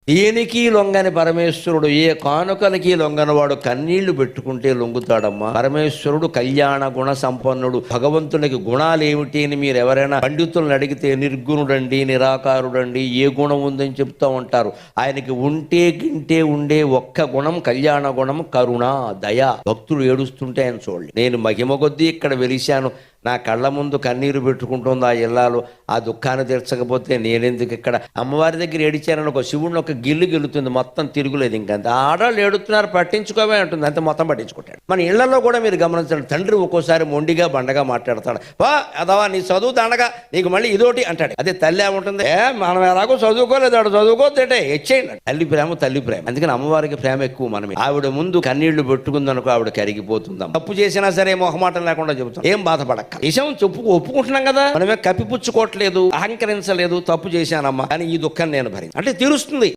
దేనికి లొంగని పరమేశ్వరుడు, ఏ కానుకలకి లొంగనవాడు కన్నీళ్లు పెట్టుకుంటే లొంగుతాడమ్మా. పరమేశ్వరుడు కళ్యాణ గుణ సంపన్నుడు. భగవంతునికి గుణాలు ఏమిటి అని మీరు ఎవరైనా పండితులను అడిగితే నిర్గుణుడండి, నిరాకారుడండి, ఏ గుణం ఉందని చెప్తూ ఉంటారు. ఆయనకి ఉంటే గింటే ఉండే ఒక్క గుణం కళ్యాణ గుణం, కరుణ, దయ. భక్తులు ఏడుస్తుంటే ఆయన చూడండి. నేను మహిమ కొద్దీ ఇక్కడ వెలిశాను, నా కళ్ళ ముందు కన్నీరు పెట్టుకుంటుంది ఆ ఇల్లాలు. ఆ దుఃఖాన్ని తీర్చకపోతే నేనెందుకు ఇక్కడ? అమ్మవారి దగ్గర ఏడిచానని ఒక శివుడిని ఒక గిల్లు గెలుతుంది, మొత్తం తిరుగులేదు. ఇంకంత ఆడవాళ్ళు ఏడుతున్నారు, పట్టించుకోవే అంటుంది, అంతే, మొత్తం పట్టించుకుంటాడు. మన ఇళ్లలో కూడా మీరు గమనించండి, తండ్రి ఒక్కోసారి మొండిగా బండగా మాట్లాడతాడు. వా అదవా నీ చదువు దండగా, నీకు మళ్ళీ ఇదోటి అంటాడు. అదే తల్లి ఏముంటుంది, మనం ఎలాగో చదువుకోలేదు, ఆడు చదువుకోతే హెచ్చేయండి. తల్లి ప్రేమ తల్లి ప్రేమ. అందుకని అమ్మవారికి ప్రేమ ఎక్కువ. మనం ఆవిడ ముందు కన్నీళ్లు పెట్టుకుందనుకో ఆవిడ కరిగిపోతుందాం. తప్పు చేసినా సరే మొహమాటం లేకుండా చెబుతాం, ఏం బాధపడక. నిజం ఒప్పుకుంటున్నాం కదా, మనమే కప్పిపుచ్చుకోవట్లేదు, అహంకరించలేదు. తప్పు చేశానమ్మా కానీ ఈ దుఃఖం నేను భరించాను అంటే తీరుస్తుంది.